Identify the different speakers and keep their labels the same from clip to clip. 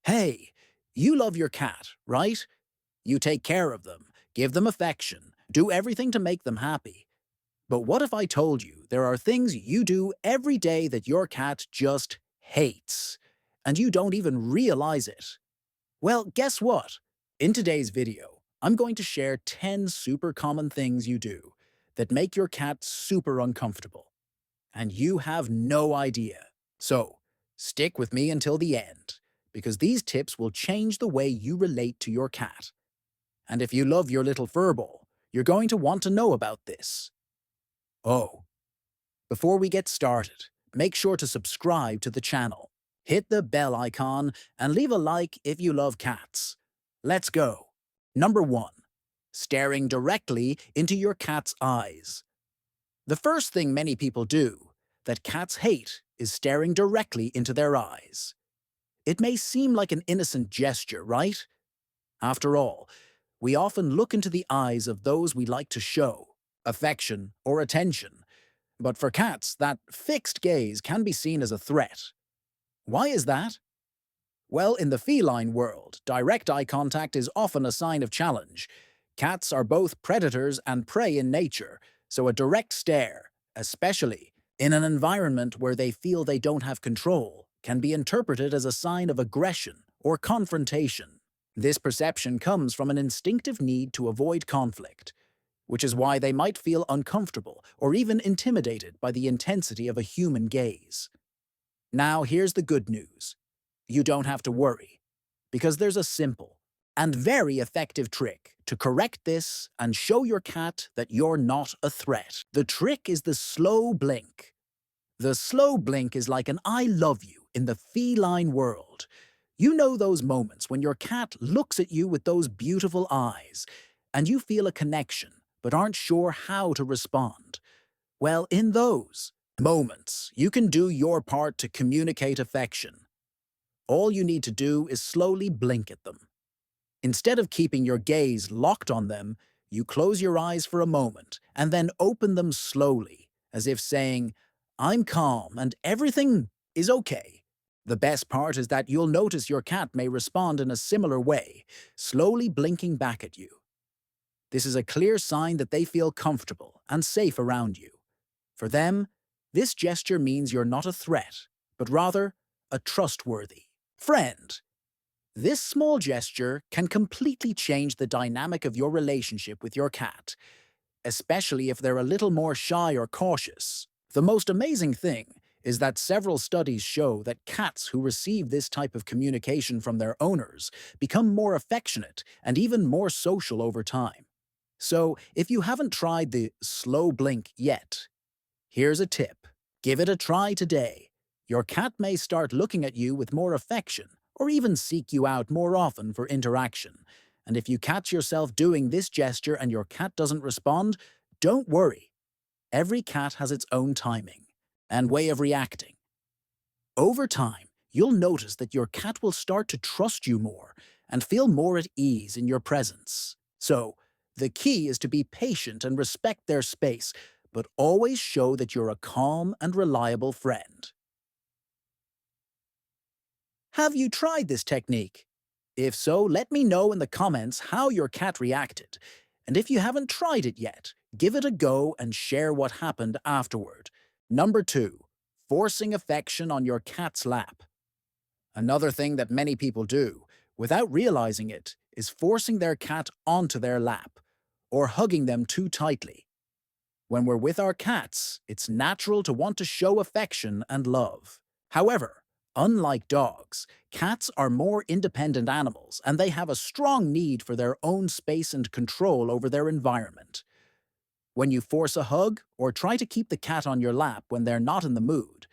Speaker 1: Hey, you love your cat, right? You take care of them, give them affection, do everything to make them happy. But what if I told you there are things you do every day that your cat just hates, and you don't even realize it? Well, guess what? In today's video, I'm going to share 10 super common things you do that make your cat super uncomfortable, and you have no idea. So, stick with me until the end, because these tips will change the way you relate to your cat. And if you love your little furball, you're going to want to know about this. Oh, before we get started, make sure to subscribe to the channel, hit the bell icon, and leave a like if you love cats. Let's go. Number 1. Staring directly into your cat's eyes. The first thing many people do that cats hate is staring directly into their eyes. It may seem like an innocent gesture, right? After all, we often look into the eyes of those we like to show affection or attention. But for cats, that fixed gaze can be seen as a threat. Why is that? Well, in the feline world, direct eye contact is often a sign of challenge. Cats are both predators and prey in nature, so a direct stare, especially in an environment where they feel they don't have control, can be interpreted as a sign of aggression or confrontation. This perception comes from an instinctive need to avoid conflict, which is why they might feel uncomfortable or even intimidated by the intensity of a human gaze. Now, here's the good news. You don't have to worry, because there's a simple and very effective trick to correct this and show your cat that you're not a threat. The trick is the slow blink. The slow blink is like an I love you in the feline world. You know those moments when your cat looks at you with those beautiful eyes, and you feel a connection but aren't sure how to respond. Well, in those moments, you can do your part to communicate affection. All you need to do is slowly blink at them. Instead of keeping your gaze locked on them, you close your eyes for a moment and then open them slowly, as if saying, I'm calm and everything is okay. The best part is that you'll notice your cat may respond in a similar way, slowly blinking back at you. This is a clear sign that they feel comfortable and safe around you. For them, this gesture means you're not a threat, but rather a trustworthy friend. This small gesture can completely change the dynamic of your relationship with your cat, especially if they're a little more shy or cautious. The most amazing thing is that several studies show that cats who receive this type of communication from their owners become more affectionate and even more social over time. So, if you haven't tried the slow blink yet, here's a tip. Give it a try today. Your cat may start looking at you with more affection or even seek you out more often for interaction. And if you catch yourself doing this gesture and your cat doesn't respond, don't worry. Every cat has its own timing and way of reacting. Over time, you'll notice that your cat will start to trust you more and feel more at ease in your presence. So, the key is to be patient and respect their space, but always show that you're a calm and reliable friend. Have you tried this technique? If so, let me know in the comments how your cat reacted. And if you haven't tried it yet, give it a go and share what happened afterward. Number 2. Forcing affection on your cat's lap. Another thing that many people do, without realizing it, is forcing their cat onto their lap, or hugging them too tightly. When we're with our cats, it's natural to want to show affection and love. However, unlike dogs, cats are more independent animals and they have a strong need for their own space and control over their environment. When you force a hug or try to keep the cat on your lap when they're not in the mood,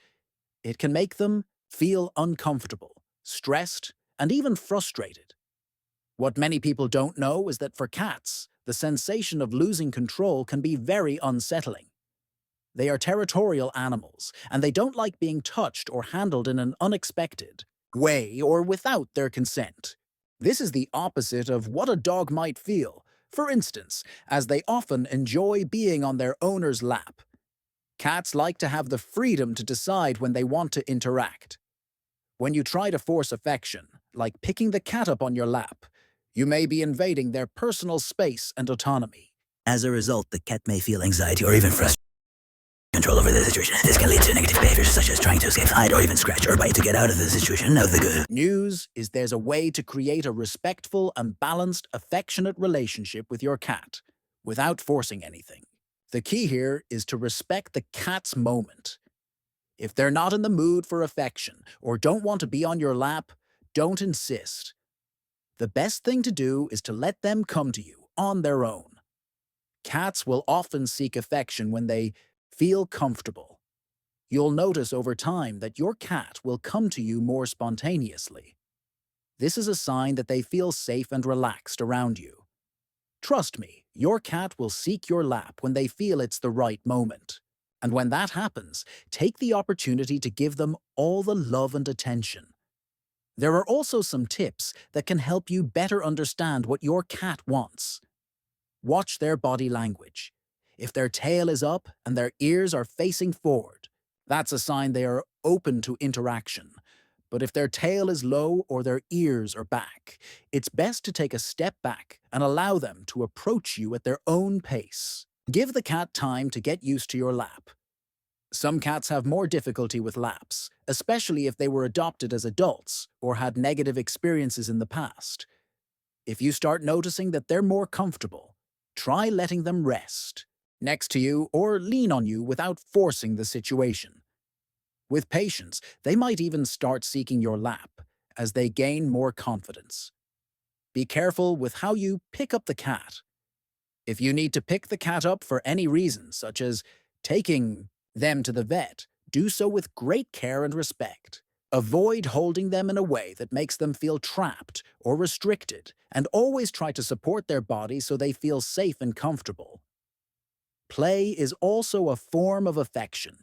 Speaker 1: it can make them feel uncomfortable, stressed, and even frustrated. What many people don't know is that for cats, the sensation of losing control can be very unsettling. They are territorial animals, and they don't like being touched or handled in an unexpected way or without their consent. This is the opposite of what a dog might feel, for instance, as they often enjoy being on their owner's lap. Cats like to have the freedom to decide when they want to interact. When you try to force affection, like picking the cat up on your lap, you may be invading their personal space and autonomy.
Speaker 2: As a result, the cat may feel anxiety or even frustration control over the situation. This can lead to negative behaviors such as trying to escape, hide, or even scratch or bite to get out of the situation. Now, the good
Speaker 1: news is there's a way to create a respectful and balanced, affectionate relationship with your cat without forcing anything. The key here is to respect the cat's moment. If they're not in the mood for affection or don't want to be on your lap, don't insist. The best thing to do is to let them come to you on their own. Cats will often seek affection when they feel comfortable. You'll notice over time that your cat will come to you more spontaneously. This is a sign that they feel safe and relaxed around you. Trust me, your cat will seek your lap when they feel it's the right moment. And when that happens, take the opportunity to give them all the love and attention. There are also some tips that can help you better understand what your cat wants. Watch their body language. If their tail is up and their ears are facing forward, that's a sign they are open to interaction. But if their tail is low or their ears are back, it's best to take a step back and allow them to approach you at their own pace. Give the cat time to get used to your lap. Some cats have more difficulty with laps, especially if they were adopted as adults or had negative experiences in the past. If you start noticing that they're more comfortable, try letting them rest next to you or lean on you without forcing the situation. With patience, they might even start seeking your lap as they gain more confidence. Be careful with how you pick up the cat. If you need to pick the cat up for any reason, such as taking them to the vet, do so with great care and respect. Avoid holding them in a way that makes them feel trapped or restricted, and always try to support their body so they feel safe and comfortable. Play is also a form of affection.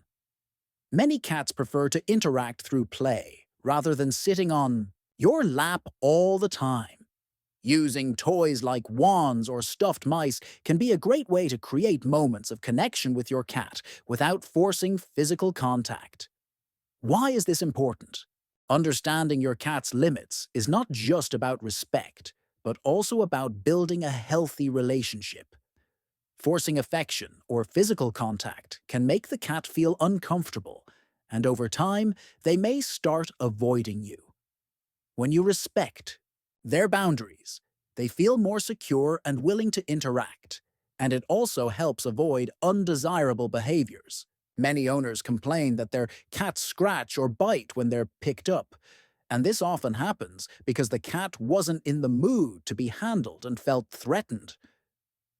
Speaker 1: Many cats prefer to interact through play rather than sitting on your lap all the time. Using toys like wands or stuffed mice can be a great way to create moments of connection with your cat without forcing physical contact. Why is this important? Understanding your cat's limits is not just about respect, but also about building a healthy relationship. Forcing affection or physical contact can make the cat feel uncomfortable, and over time, they may start avoiding you. When you respect their boundaries, they feel more secure and willing to interact, and it also helps avoid undesirable behaviors. Many owners complain that their cats scratch or bite when they're picked up, and this often happens because the cat wasn't in the mood to be handled and felt threatened.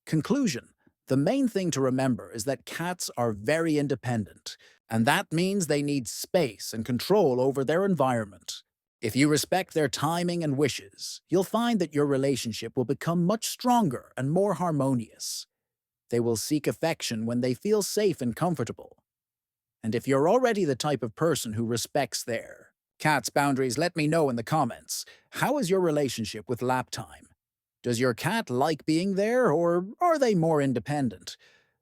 Speaker 1: Conclusion: the main thing to remember is that cats are very independent, and that means they need space and control over their environment. If you respect their timing and wishes, you'll find that your relationship will become much stronger and more harmonious. They will seek affection when they feel safe and comfortable. And if you're already the type of person who respects their cat's boundaries, let me know in the comments. How is your relationship with lap time? Does your cat like being there, or are they more independent?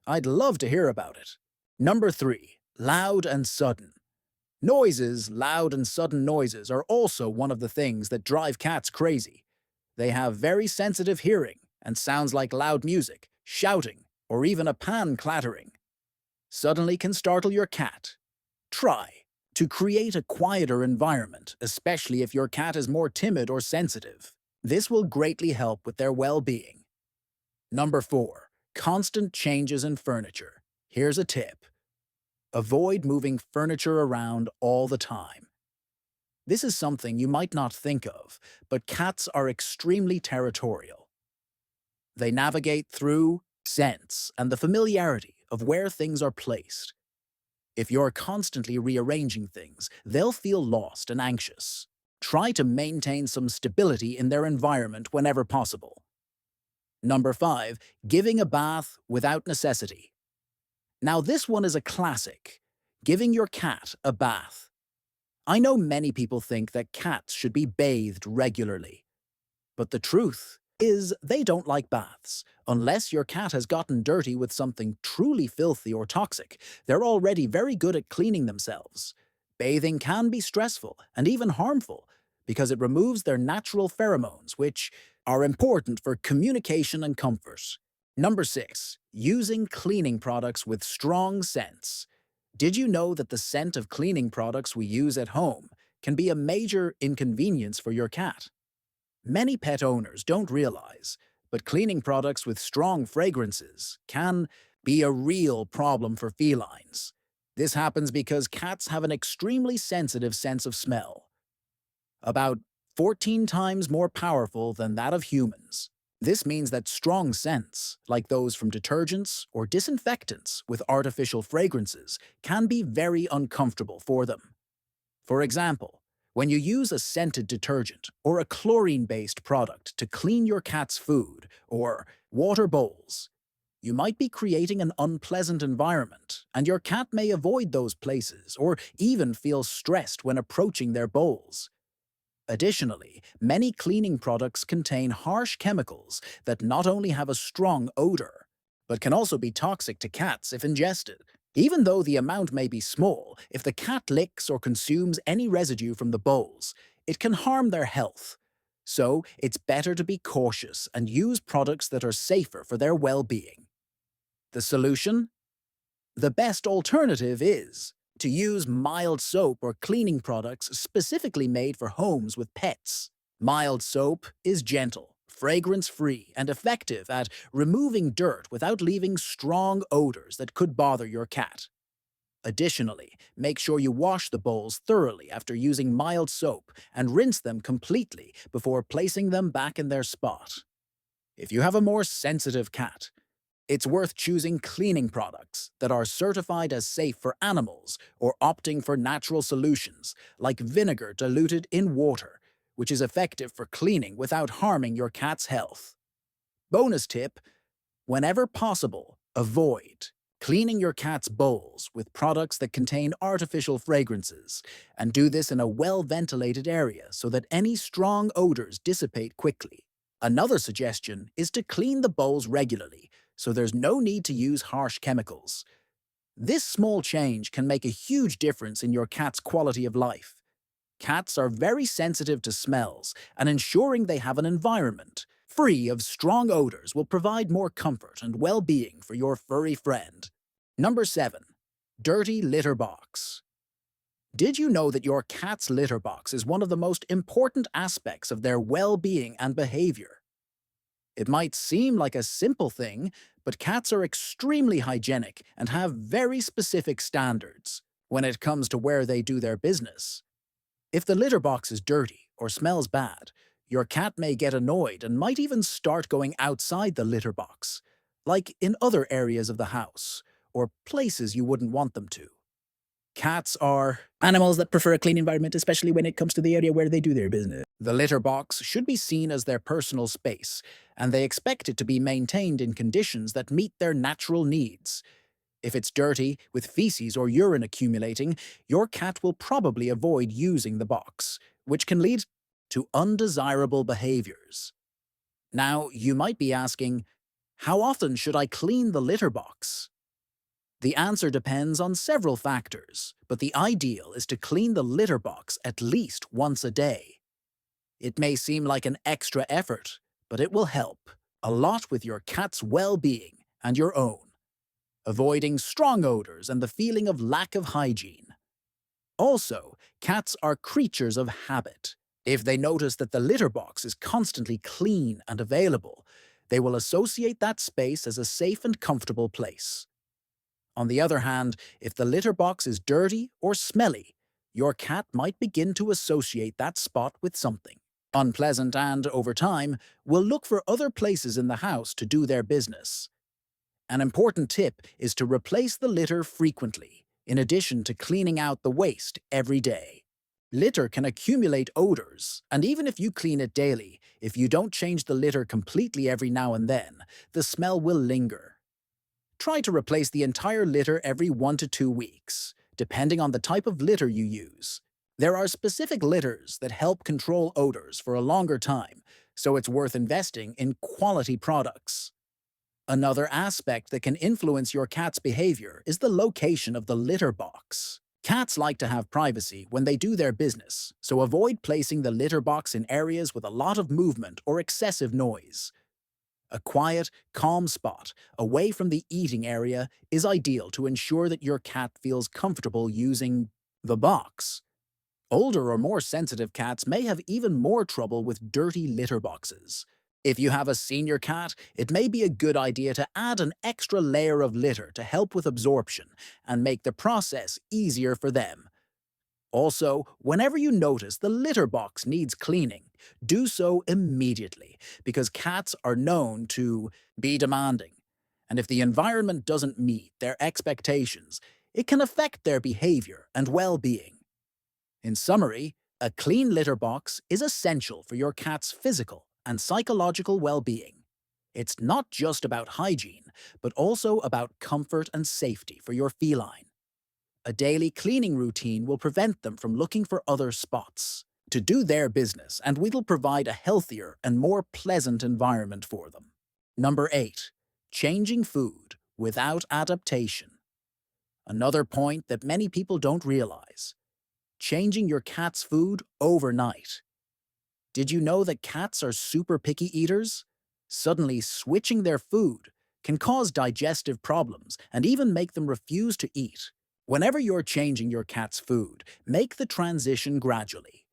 Speaker 1: I'd love to hear about it. Number 3. Loud and sudden. Loud and sudden noises are also one of the things that drive cats crazy. They have very sensitive hearing, and sounds like loud music, shouting, or even a pan clattering suddenly can startle your cat. Try to create a quieter environment, especially if your cat is more timid or sensitive. This will greatly help with their well-being. Number 4. Constant changes in furniture. Here's a tip. Avoid moving furniture around all the time. This is something you might not think of, but cats are extremely territorial. They navigate through scents and the familiarity of where things are placed. If you're constantly rearranging things, they'll feel lost and anxious. Try to maintain some stability in their environment whenever possible. Number 5. Giving a bath without necessity. Now this one is a classic. Giving your cat a bath. I know many people think that cats should be bathed regularly. But the truth is they don't like baths. Unless your cat has gotten dirty with something truly filthy or toxic, they're already very good at cleaning themselves. Bathing can be stressful and even harmful because it removes their natural pheromones, which are important for communication and comfort. Number 6. Using cleaning products with strong scents. Did you know that the scent of cleaning products we use at home can be a major inconvenience for your cat? Many pet owners don't realize, but cleaning products with strong fragrances can be a real problem for felines. This happens because cats have an extremely sensitive sense of smell, about 14 times more powerful than that of humans. This means that strong scents, like those from detergents or disinfectants with artificial fragrances, can be very uncomfortable for them. For example, when you use a scented detergent or a chlorine-based product to clean your cat's food or water bowls, you might be creating an unpleasant environment, and your cat may avoid those places or even feel stressed when approaching their bowls. Additionally, many cleaning products contain harsh chemicals that not only have a strong odor, but can also be toxic to cats if ingested. Even though the amount may be small, if the cat licks or consumes any residue from the bowls, it can harm their health. So, it's better to be cautious and use products that are safer for their well-being. The solution? The best alternative is to use mild soap or cleaning products specifically made for homes with pets. Mild soap is gentle, fragrance-free, and effective at removing dirt without leaving strong odors that could bother your cat. Additionally, make sure you wash the bowls thoroughly after using mild soap and rinse them completely before placing them back in their spot. If you have a more sensitive cat, it's worth choosing cleaning products that are certified as safe for animals or opting for natural solutions like vinegar diluted in water, which is effective for cleaning without harming your cat's health. Bonus tip: whenever possible, avoid cleaning your cat's bowls with products that contain artificial fragrances, and do this in a well-ventilated area so that any strong odors dissipate quickly. Another suggestion is to clean the bowls regularly, so there's no need to use harsh chemicals. This small change can make a huge difference in your cat's quality of life. Cats are very sensitive to smells, and ensuring they have an environment free of strong odors will provide more comfort and well-being for your furry friend. Number 7. Dirty litter box. Did you know that your cat's litter box is one of the most important aspects of their well-being and behavior? It might seem like a simple thing, but cats are extremely hygienic and have very specific standards when it comes to where they do their business. If the litter box is dirty or smells bad, your cat may get annoyed and might even start going outside the litter box, like in other areas of the house or places you wouldn't want them to. Cats are animals that prefer a clean environment, especially when it comes to the area where they do their business. The litter box should be seen as their personal space, and they expect it to be maintained in conditions that meet their natural needs. If it's dirty, with feces or urine accumulating, your cat will probably avoid using the box, which can lead to undesirable behaviors. Now, you might be asking, how often should I clean the litter box? The answer depends on several factors, but the ideal is to clean the litter box at least once a day. It may seem like an extra effort, but it will help a lot with your cat's well-being and your own, avoiding strong odors and the feeling of lack of hygiene. Also, cats are creatures of habit. If they notice that the litter box is constantly clean and available, they will associate that space as a safe and comfortable place. On the other hand, if the litter box is dirty or smelly, your cat might begin to associate that spot with something unpleasant and, over time, will look for other places in the house to do their business. An important tip is to replace the litter frequently, in addition to cleaning out the waste every day. Litter can accumulate odors, and even if you clean it daily, if you don't change the litter completely every now and then, the smell will linger. Try to replace the entire litter every 1 to 2 weeks, depending on the type of litter you use. There are specific litters that help control odors for a longer time, so it's worth investing in quality products. Another aspect that can influence your cat's behavior is the location of the litter box. Cats like to have privacy when they do their business, so avoid placing the litter box in areas with a lot of movement or excessive noise. A quiet, calm spot away from the eating area is ideal to ensure that your cat feels comfortable using the box. Older or more sensitive cats may have even more trouble with dirty litter boxes. If you have a senior cat, it may be a good idea to add an extra layer of litter to help with absorption and make the process easier for them. Also, whenever you notice the litter box needs cleaning, do so immediately because cats are known to be demanding. And if the environment doesn't meet their expectations, it can affect their behavior and well-being. In summary, a clean litter box is essential for your cat's physical and psychological well-being. It's not just about hygiene, but also about comfort and safety for your feline. A daily cleaning routine will prevent them from looking for other spots to do their business, and we will provide a healthier and more pleasant environment for them. Number 8. Changing food without adaptation. Another point that many people don't realize. Changing your cat's food overnight. Did you know that cats are super picky eaters? Suddenly switching their food can cause digestive problems and even make them refuse to eat. Whenever you're changing your cat's food, make the transition gradually.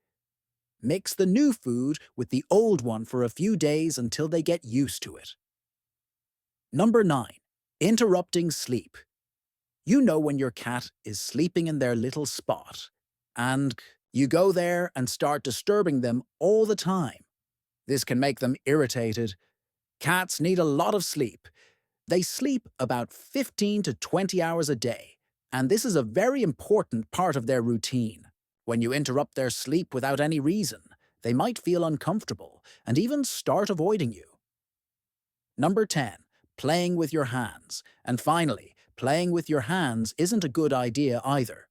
Speaker 1: Mix the new food with the old one for a few days until they get used to it. Number 9. Interrupting sleep. You know when your cat is sleeping in their little spot, and you go there and start disturbing them all the time. This can make them irritated. Cats need a lot of sleep. They sleep about 15 to 20 hours a day, and this is a very important part of their routine. When you interrupt their sleep without any reason, they might feel uncomfortable and even start avoiding you. Number 10. Playing with your hands. And finally, playing with your hands isn't a good idea either.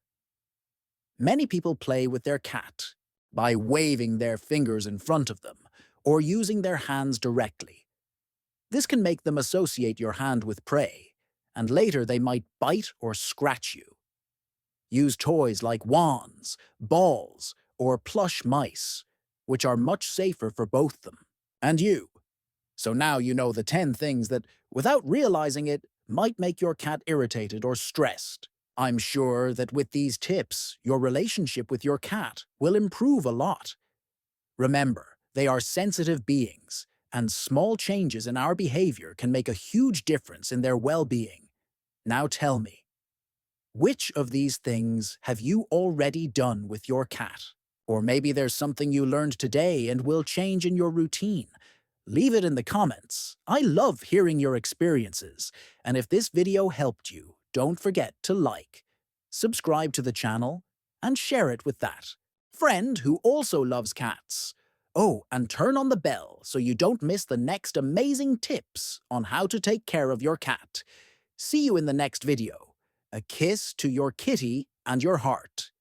Speaker 1: Many people play with their cat by waving their fingers in front of them or using their hands directly. This can make them associate your hand with prey, and later they might bite or scratch you. Use toys like wands, balls, or plush mice, which are much safer for both them and you. So now you know the 10 things that, without realizing it, might make your cat irritated or stressed. I'm sure that with these tips, your relationship with your cat will improve a lot. Remember, they are sensitive beings, and small changes in our behavior can make a huge difference in their well-being. Now tell me, which of these things have you already done with your cat? Or maybe there's something you learned today and will change in your routine. Leave it in the comments. I love hearing your experiences. And if this video helped you, don't forget to like, subscribe to the channel, and share it with that friend who also loves cats. Oh, and turn on the bell so you don't miss the next amazing tips on how to take care of your cat. See you in the next video. A kiss to your kitty and your heart.